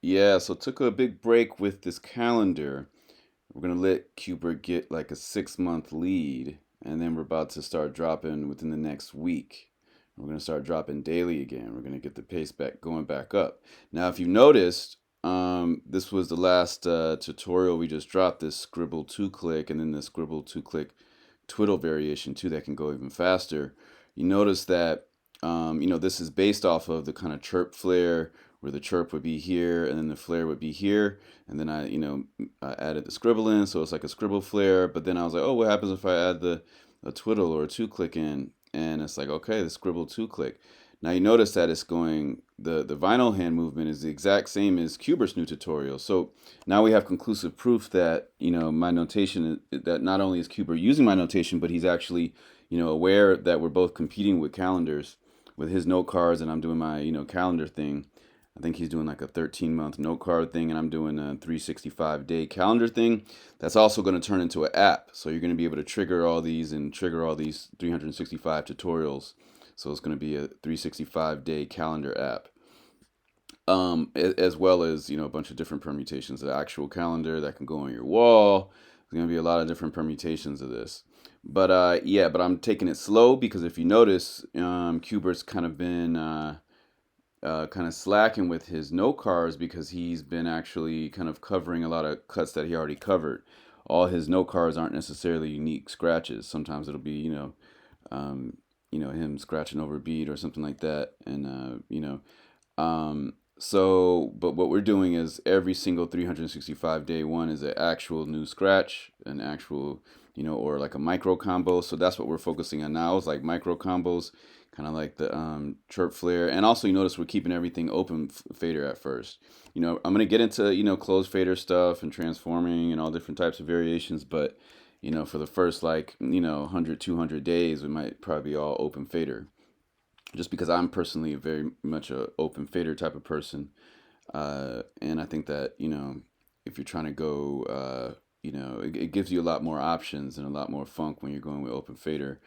Yeah, so took a big break with this calendar. We're gonna let Qbert get like a 6 month lead, and then we're about to start dropping within the next week. We're gonna start dropping daily again. We're gonna get the pace back going back up. Now, if you noticed, this was the last tutorial we just dropped. This scribble two click, and then the scribble two click twiddle variation too that can go even faster. You notice that this is based off of the kind of chirp flare where the chirp would be here and then the flare would be here. And then I added the scribble in, so it's like a scribble flare. But then I was like, oh, what happens if I add a twiddle or a two click in? And it's like, okay, the scribble two click. Now you notice that it's going, the vinyl hand movement is the exact same as Qbert's new tutorial. So now we have conclusive proof that, my notation, that not only is Qbert using my notation, but he's actually, aware that we're both competing with calendars with his note cards, and I'm doing my, calendar thing. I think he's doing like a 13-month note card thing, and I'm doing a 365-day calendar thing. That's also going to turn into an app. So you're going to be able to trigger all these 365 tutorials. So it's going to be a 365-day calendar app. As well as, a bunch of different permutations. The actual calendar that can go on your wall. There's going to be a lot of different permutations of this. But I'm taking it slow because if you notice, Qbert's kind of been kind of slacking with his note cards because he's been actually kind of covering a lot of cuts that he already covered. All his note cards aren't necessarily unique scratches. Sometimes it'll be, him scratching over a beat or something like that. And, but what we're doing is every single 365-day one is an actual new scratch, an actual, or like a micro combo. So that's what we're focusing on now is like micro combos, kind of like the chirp flare. And also, you notice we're keeping everything open fader at first. I'm going to get into, closed fader stuff and transforming and all different types of variations. But, for the first 100, 200 days, we might probably be all open fader. Just because I'm personally very much a open fader type of person. And I think that, if you're trying to go, it gives you a lot more options and a lot more funk when you're going with open fader.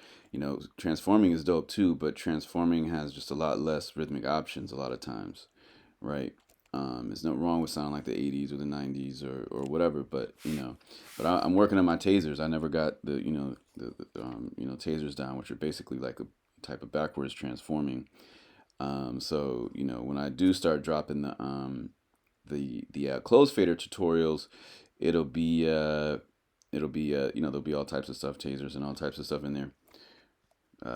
Transforming is dope too, but transforming has just a lot less rhythmic options a lot of times, right? There's no wrong with sounding like the 80s or the 90s or whatever, but I'm working on my tasers. I never got the tasers down, which are basically like a type of backwards transforming. So when I do start dropping the closed fader tutorials, it'll be there'll be all types of stuff, tasers and all types of stuff in there,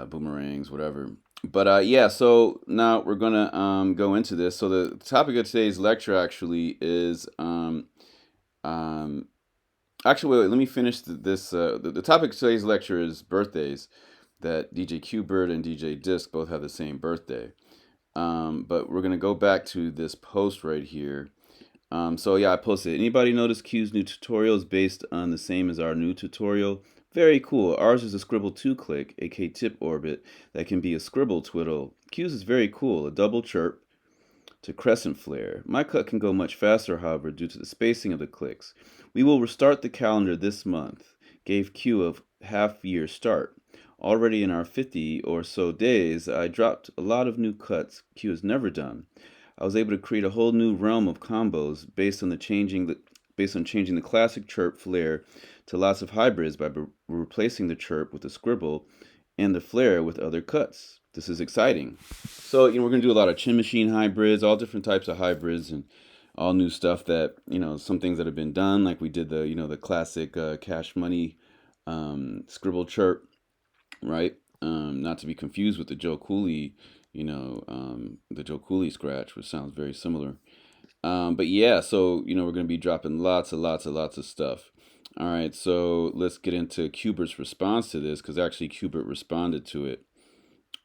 boomerangs, whatever. But yeah, so now we're gonna go into this. So the topic of today's lecture actually is actually wait, let me finish this. The topic of today's lecture is birthdays. That DJ Qbert and DJ Disk both have the same birthday. But we're gonna go back to this post right here. So yeah, I posted. Anybody notice Q's new tutorial is based on the same as our new tutorial? Very cool. Ours is a scribble two click, aka tip orbit, that can be a scribble twiddle. Q's is very cool, a double chirp to crescent flare. My cut can go much faster, however, due to the spacing of the clicks. We will restart the calendar this month. Gave Q a half-year start. Already in our 50 or so days, I dropped a lot of new cuts Q has never done. I was able to create a whole new realm of combos based on changing the classic chirp flare to lots of hybrids by replacing the chirp with the scribble and the flare with other cuts. This is exciting. So we're gonna do a lot of chin machine hybrids, all different types of hybrids, and all new stuff that some things that have been done, like we did the classic Cash Money scribble chirp, right? Not to be confused with the Joe Cooley, the Joe Cooley scratch, which sounds very similar. But yeah, so we're gonna be dropping lots of stuff. All right, so let's get into Qbert's response to this, because actually Qbert responded to it,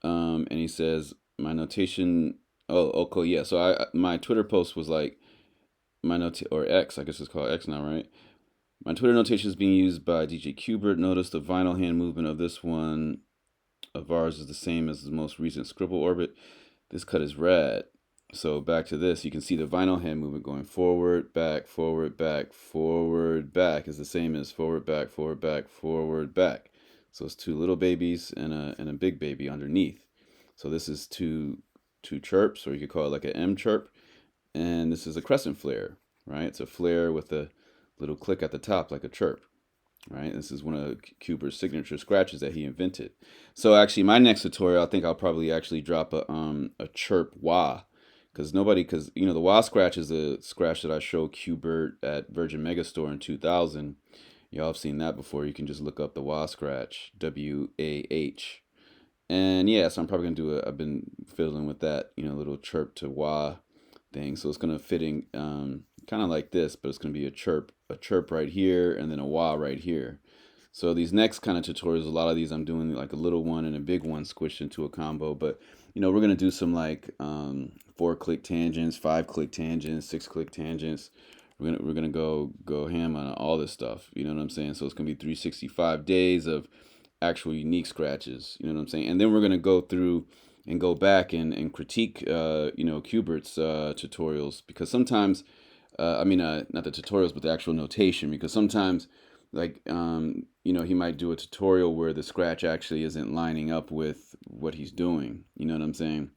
and he says my notation. Oh, okay, yeah. So my Twitter post was like or X, I guess it's called X now, right? My Twitter notation is being used by DJ Qbert. Notice the vinyl hand movement of this one of ours is the same as the most recent scribble orbit. This cut is rad. So back to this, you can see the vinyl hand movement going forward, back, forward, back, forward, back is the same as forward, back, forward, back, forward, back. So it's two little babies and a big baby underneath. So this is two chirps, or you could call it like an M chirp. and this is a crescent flare, right? It's a flare with a little click at the top like a chirp, right? This is one of Qbert's signature scratches that he invented. So actually, my next tutorial, I think I'll probably actually drop a chirp wah, because the wah scratch is a scratch that I showed Qbert at Virgin Megastore in 2000. Y'all have seen that before. You can just look up the wah scratch, WAH. And yeah, so I'm probably gonna I've been fiddling with that, little chirp to wah thing. So it's gonna fit in kind of like this, but it's gonna be a chirp right here, and then a wah right here. So these next kind of tutorials, a lot of these I'm doing like a little one and a big one squished into a combo. But we're gonna do some like 4-click tangents, 5-click tangents, 6-click tangents. We're gonna go ham on all this stuff. You know what I'm saying? So it's gonna be 365 days of actual unique scratches. You know what I'm saying? And then we're gonna go through and go back and critique Qbert's tutorials, because sometimes not the tutorials but the actual notation, because sometimes like he might do a tutorial where the scratch actually isn't lining up with what he's doing. You know what I'm saying?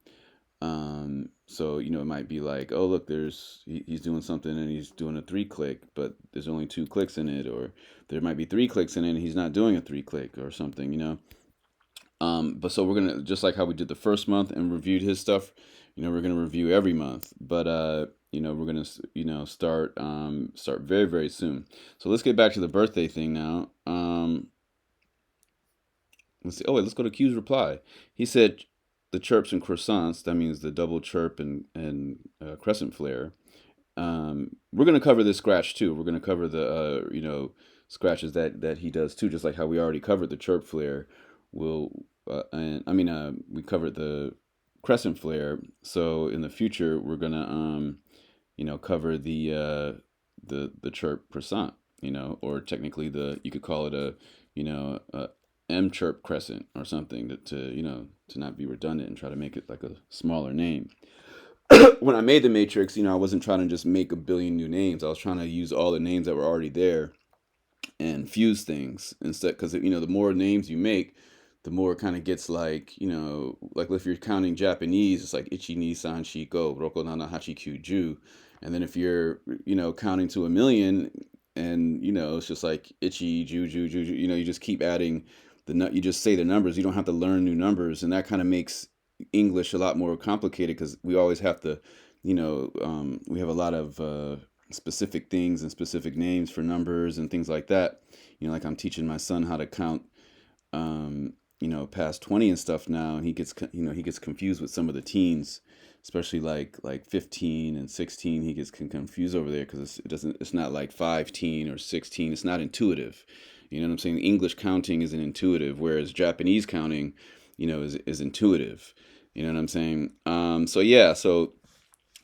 So it might be like, oh look, he's doing something and he's doing a 3-click, but there's only 2 clicks in it, or there might be 3 clicks in it and he's not doing a 3-click or something. But so we're gonna, just like how we did the first month and reviewed his stuff, we're gonna review every month. But we're gonna start very, very soon. So let's get back to the birthday thing now. Let's see. Oh wait, let's go to Q's reply. He said the chirps and croissants. That means the double chirp and crescent flare. We're gonna cover this scratch too. We're gonna cover the scratches that he does too, just like how we already covered the chirp flare. We covered the crescent flare. So in the future, we're gonna cover the chirp croissant. Or technically you could call it a M chirp crescent or something, to not be redundant and try to make it like a smaller name. When I made the matrix, I wasn't trying to just make a billion new names. I was trying to use all the names that were already there and fuse things instead, because the more names you make, the more it kind of gets like if you're counting Japanese, it's like ichi ni san shiko roko nana hachi kyuju, and then if you're counting to 1,000,000, and it's just like ichi ju ju ju ju, you just keep adding you just say the numbers. You don't have to learn new numbers, and that kind of makes English a lot more complicated, because we always have to we have a lot of specific things and specific names for numbers and things like that. Like I'm teaching my son how to count past 20 and stuff now, and he gets confused with some of the teens, especially like 15 and 16. He gets confused over there because it's not like 15 or 16. It's not intuitive. You know what I'm saying? English counting isn't intuitive, whereas Japanese counting, is intuitive. You know what I'm saying? So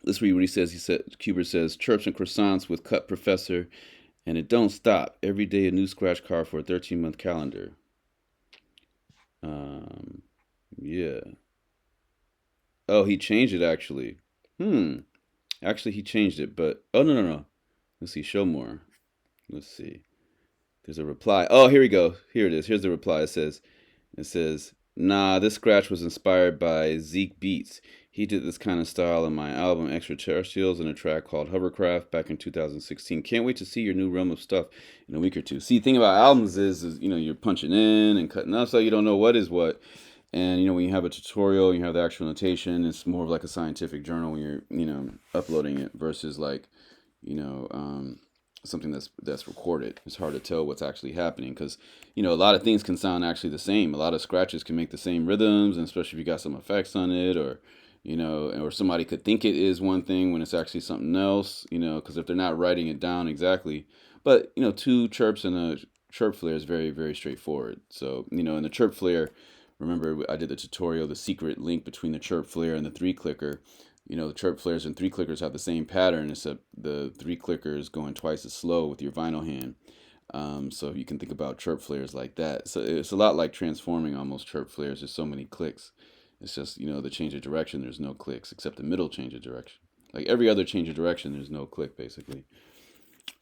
let's read what he says. Qbert says, chirps and croissants with cut professor, and it don't stop. Every day a new scratch card for a 13-month calendar. Yeah. Oh, he changed it actually. Actually, he changed it, but oh no. Let's see. Show more. Let's see. There's a reply. Oh, here we go. Here it is. Here's the reply. It says, nah, this scratch was inspired by Zeke Beats. He did this kind of style in my album Extraterrestrials in a track called Hovercraft back in 2016. Can't wait to see your new realm of stuff in a week or two. See, the thing about albums is you're punching in and cutting out, so you don't know what is what. And when you have a tutorial, you have the actual notation. It's more of like a scientific journal when you're uploading it, versus like something that's recorded. It's hard to tell what's actually happening, because a lot of things can sound actually the same. A lot of scratches can make the same rhythms, and especially if you got some effects on it, or or somebody could think it is one thing when it's actually something else. Because if they're not writing it down exactly. But 2 chirps and a chirp flare is very, very straightforward. So in the chirp flare, remember I did the tutorial, the secret link between the chirp flare and the 3-clicker. The chirp flares and 3-clickers have the same pattern, except the 3-clicker is going twice as slow with your vinyl hand. So you can think about chirp flares like that. So it's a lot like transforming almost chirp flares. There's so many clicks. It's just, the change of direction, there's no clicks, except the middle change of direction. Like every other change of direction, there's no click, basically.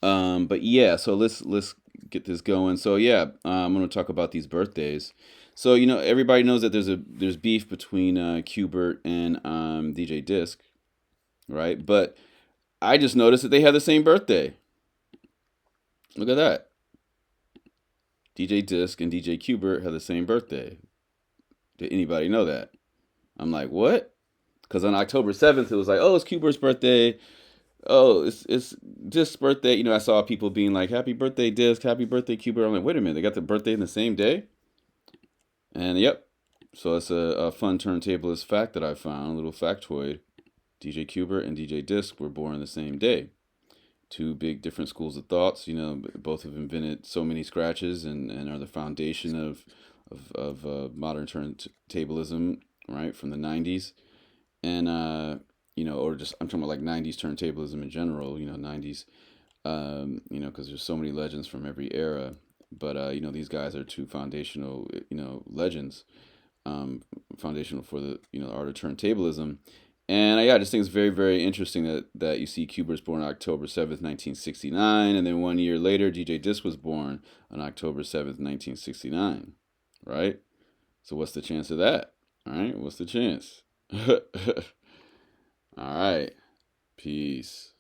But yeah, so let's get this going. So yeah, I'm going to talk about these birthdays. So everybody knows that there's beef between Qbert and DJ Disk, right? But I just noticed that they have the same birthday. Look at that. DJ Disk and DJ Qbert have the same birthday. Did anybody know that? I'm like, what? Because on October 7th, it was like, oh, it's Qbert's birthday. Oh, it's Disk's birthday. You know, I saw people being like, happy birthday, Disk, happy birthday, Qbert. I'm like, wait a minute, they got the birthday in the same day? And yep. So it's a fun turntablist fact that I found, a little factoid. DJ Qbert and DJ Disk were born the same day. Two big different schools of thoughts. You know, both have invented so many scratches and are the foundation of modern turntablism, right, from the 90s. And, you know, or just, I'm talking about like 90s turntablism in general, you know, 90s, you know, because there's so many legends from every era. But, you know, these guys are two foundational, you know, legends, foundational for the, you know, art of turntablism. And yeah, I just think it's very, very interesting that you see Qbert's born on October 7th, 1969, and then 1 year later, DJ Disk was born on October 7th, 1969, right? So what's the chance of that? All right, what's the chance? All right, peace.